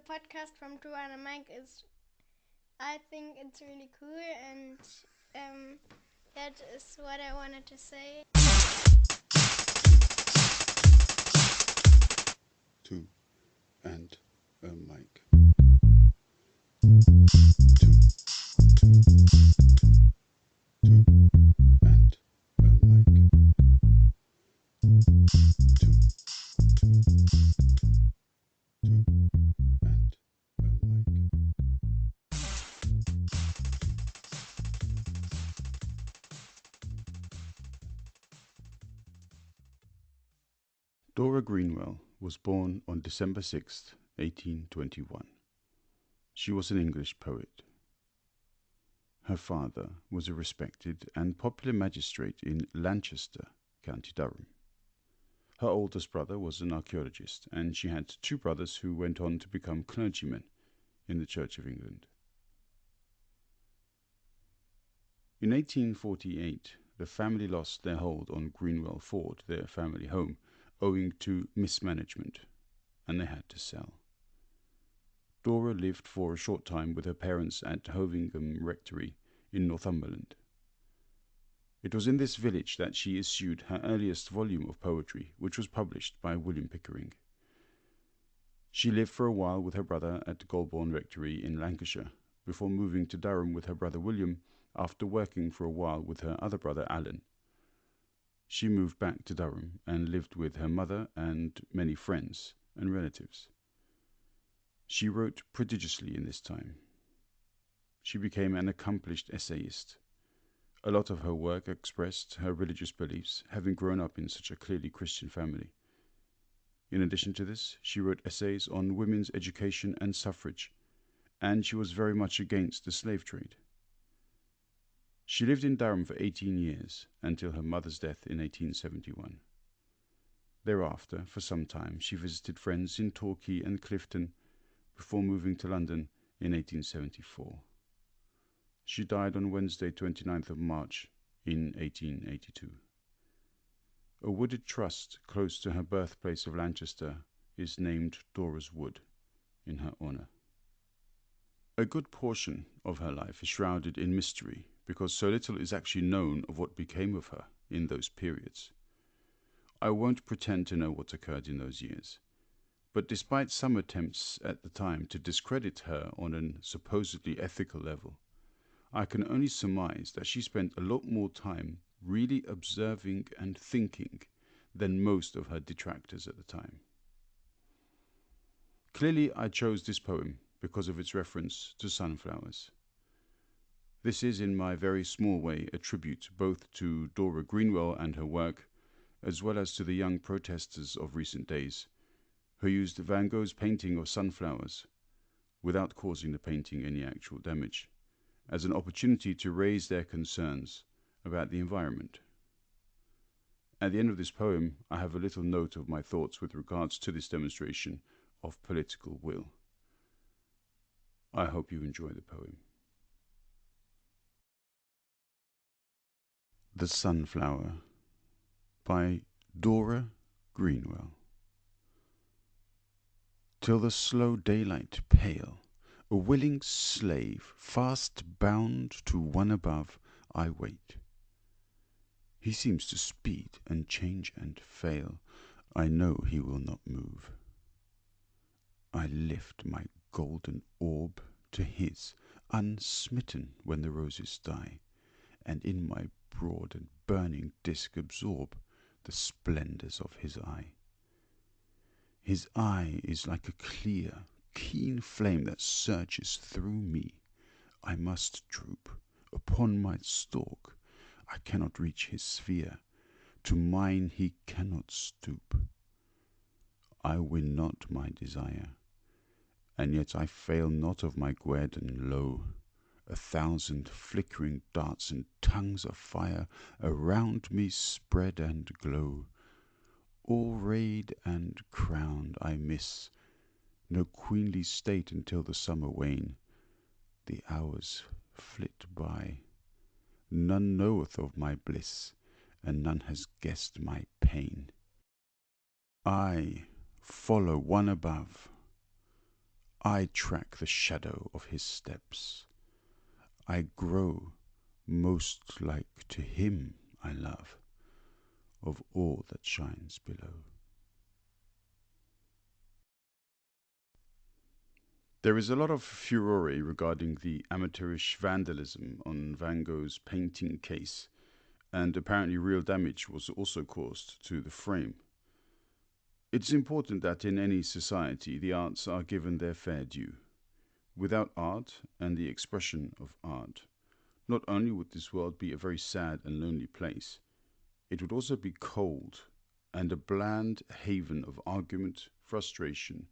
podcast from Dora and Mike is, I think it's really cool, and that is what I wanted to say. Two and a mic. Dora Greenwell was born on December 6, 1821. She was an English poet. Her father was a respected and popular magistrate in Lancaster, County Durham. Her oldest brother was an archaeologist, and she had two brothers who went on to become clergymen in the Church of England. In 1848, the family lost their hold on Greenwell Ford, their family home, owing to mismanagement, and they had to sell. Dora lived for a short time with her parents at Hovingham Rectory in Northumberland. It was in this village that she issued her earliest volume of poetry, which was published by William Pickering. She lived for a while with her brother at Golborne Rectory in Lancashire, before moving to Durham with her brother William after working for a while with her other brother Alan. She moved back to Durham and lived with her mother and many friends and relatives. She wrote prodigiously in this time. She became an accomplished essayist. A lot of her work expressed her religious beliefs, having grown up in such a clearly Christian family. In addition to this, she wrote essays on women's education and suffrage, and she was very much against the slave trade. She lived in Durham for 18 years, until her mother's death in 1871. Thereafter, for some time, she visited friends in Torquay and Clifton, before moving to London in 1874. She died on Wednesday, 29th of March, in 1882. A wooded trust close to her birthplace of Lancaster is named Dora's Wood, in her honour. A good portion of her life is shrouded in mystery, because so little is actually known of what became of her in those periods. I won't pretend to know what occurred in those years, but despite some attempts at the time to discredit her on a supposedly ethical level, I can only surmise that she spent a lot more time really observing and thinking than most of her detractors at the time. Clearly, I chose this poem because of its reference to sunflowers. This is, in my very small way, a tribute both to Dora Greenwell and her work, as well as to the young protesters of recent days, who used Van Gogh's painting of sunflowers, without causing the painting any actual damage, as an opportunity to raise their concerns about the environment. At the end of this poem, I have a little note of my thoughts with regards to this demonstration of political will. I hope you enjoy the poem. The Sunflower by Dora Greenwell. Till the slow daylight pale, a willing slave, fast bound to one above, I wait. He seems to speed and change and fail. I know he will not move. I lift my golden orb to his, unsmitten when the roses die, and in my broad and burning disk absorb the splendours of his eye. His eye is like a clear, keen flame that searches through me. I must droop upon my stalk. I cannot reach his sphere. To mine he cannot stoop. I win not my desire, and yet I fail not of my guerdon. Lo, 1,000 flickering darts and tongues of fire around me spread and glow. All rayed and crowned I miss no queenly state until the summer wane. The hours flit by. None knoweth of my bliss, and none has guessed my pain. I follow one above. I track the shadow of his steps. I grow most like to him I love, of all that shines below. There is a lot of furore regarding the amateurish vandalism on Van Gogh's painting case, and apparently real damage was also caused to the frame. It's important that in any society the arts are given their fair due. Without art and the expression of art, not only would this world be a very sad and lonely place, it would also be cold and a bland haven of argument, frustration,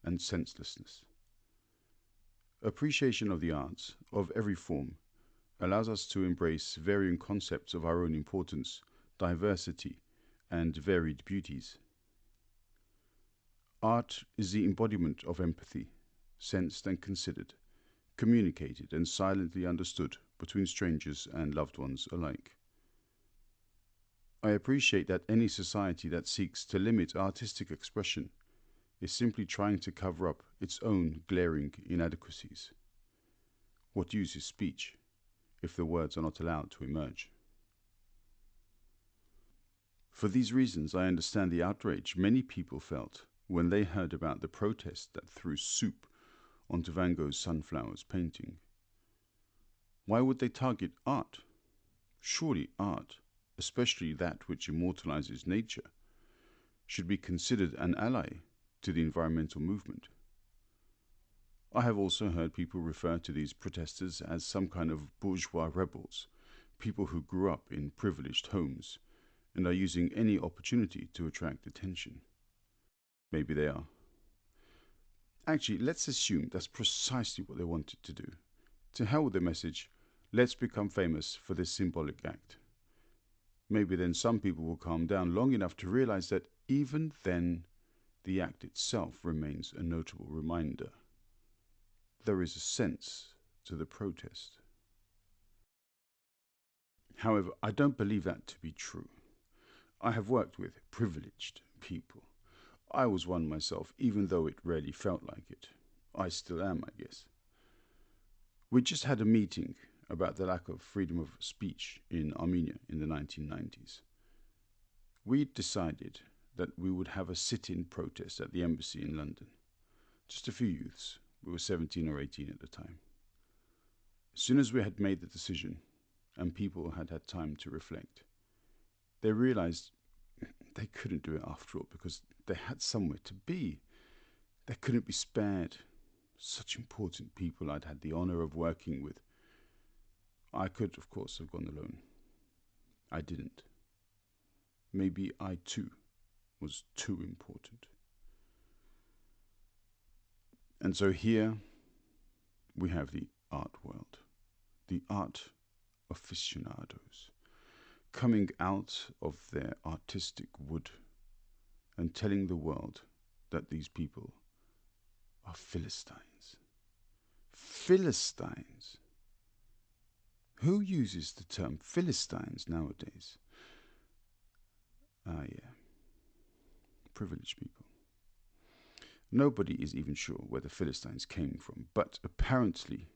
and senselessness. Appreciation of the arts, of every form, allows us to embrace varying concepts of our own importance, diversity, and varied beauties. Art is the embodiment of empathy, sensed and considered, communicated and silently understood between strangers and loved ones alike. I appreciate that any society that seeks to limit artistic expression is simply trying to cover up its own glaring inadequacies. What use is speech if the words are not allowed to emerge? For these reasons, I understand the outrage many people felt when they heard about the protest that threw soup onto Van Gogh's Sunflowers painting. Why would they target art? Surely art, especially that which immortalizes nature, should be considered an ally to the environmental movement. I have also heard people refer to these protesters as some kind of bourgeois rebels, people who grew up in privileged homes and are using any opportunity to attract attention. Maybe they are. Actually, let's assume that's precisely what they wanted to do. To hell with the message, let's become famous for this symbolic act. Maybe then some people will calm down long enough to realize that even then, the act itself remains a notable reminder. There is a sense to the protest. However, I don't believe that to be true. I have worked with privileged people. I was one myself, even though it rarely felt like it. I still am, I guess. We just had a meeting about the lack of freedom of speech in Armenia in the 1990s. We decided that we would have a sit-in protest at the embassy in London. Just a few youths. We were 17 or 18 at the time. As soon as we had made the decision, and people had had time to reflect, they realized they couldn't do it after all because they had somewhere to be. They couldn't be spared. Such important people I'd had the honor of working with. I could, of course, have gone alone. I didn't. Maybe I, too, was too important. And so here we have the art world, the art aficionados, coming out of their artistic wood and telling the world that these people are Philistines. Philistines? Who uses the term Philistines nowadays? Yeah, privileged people. Nobody is even sure where the Philistines came from, but apparently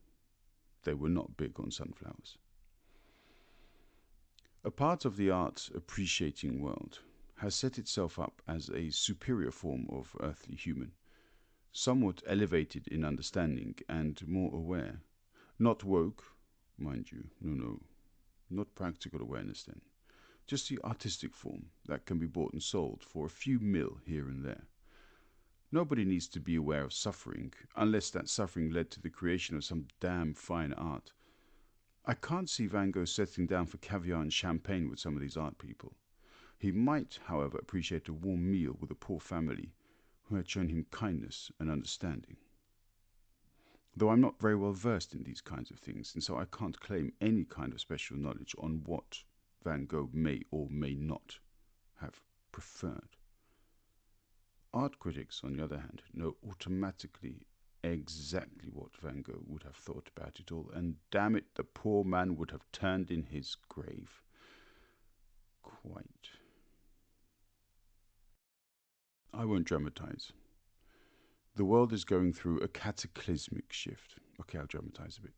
they were not big on sunflowers. A part of the art appreciating world has set itself up as a superior form of earthly human, somewhat elevated in understanding and more aware. Not woke, mind you, no, not practical awareness then. Just the artistic form that can be bought and sold for a few mil here and there. Nobody needs to be aware of suffering, unless that suffering led to the creation of some damn fine art. I can't see Van Gogh settling down for caviar and champagne with some of these art people. He might, however, appreciate a warm meal with a poor family who had shown him kindness and understanding. Though I'm not very well versed in these kinds of things, and so I can't claim any kind of special knowledge on what Van Gogh may or may not have preferred. Art critics, on the other hand, know automatically exactly what Van Gogh would have thought about it all, and damn it, the poor man would have turned in his grave. Quite. I won't dramatize. The world is going through a cataclysmic shift. Okay, I'll dramatize a bit.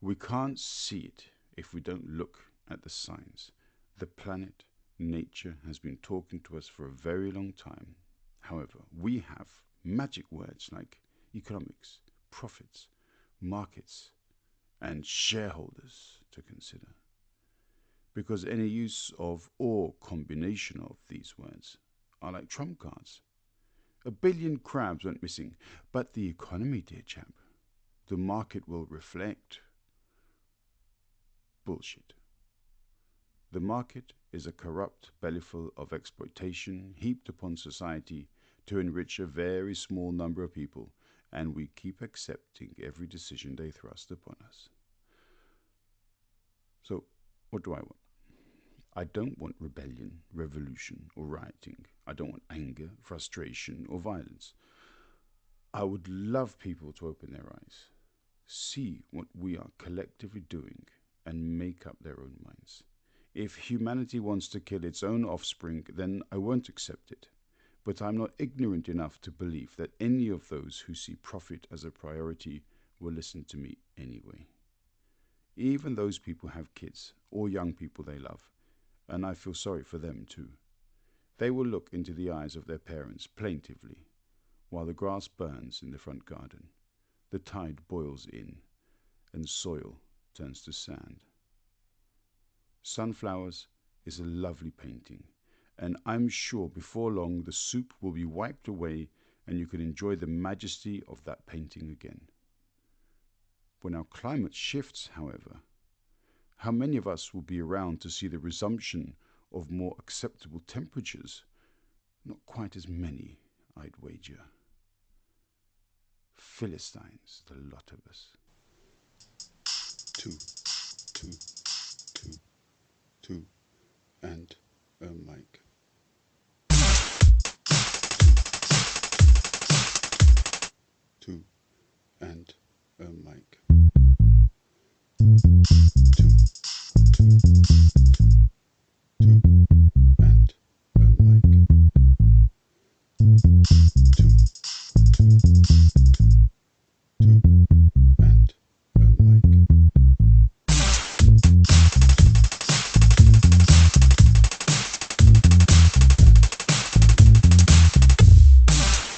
We can't see it if we don't look at the signs. The planet, nature, has been talking to us for a very long time. However, we have magic words like economics, profits, markets, and shareholders to consider. Because any use of or combination of these words are like trump cards. 1 billion crabs went missing, but the economy, dear chap, the market will reflect. Bullshit. The market is a corrupt bellyful of exploitation heaped upon society to enrich a very small number of people, and we keep accepting every decision they thrust upon us. So, what do I want? I don't want rebellion, revolution, or rioting. I don't want anger, frustration, or violence. I would love people to open their eyes, see what we are collectively doing, and make up their own minds. If humanity wants to kill its own offspring, then I won't accept it. But I'm not ignorant enough to believe that any of those who see profit as a priority will listen to me anyway. Even those people have kids or young people they love, and I feel sorry for them too. They will look into the eyes of their parents plaintively, while the grass burns in the front garden, the tide boils in, and soil turns to sand. Sunflowers is a lovely painting, and I'm sure before long the soup will be wiped away and you can enjoy the majesty of that painting again. When our climate shifts, however, how many of us will be around to see the resumption of more acceptable temperatures? Not quite as many, I'd wager. Philistines, the lot of us. Two, and a mic. Two, and a mic. Two.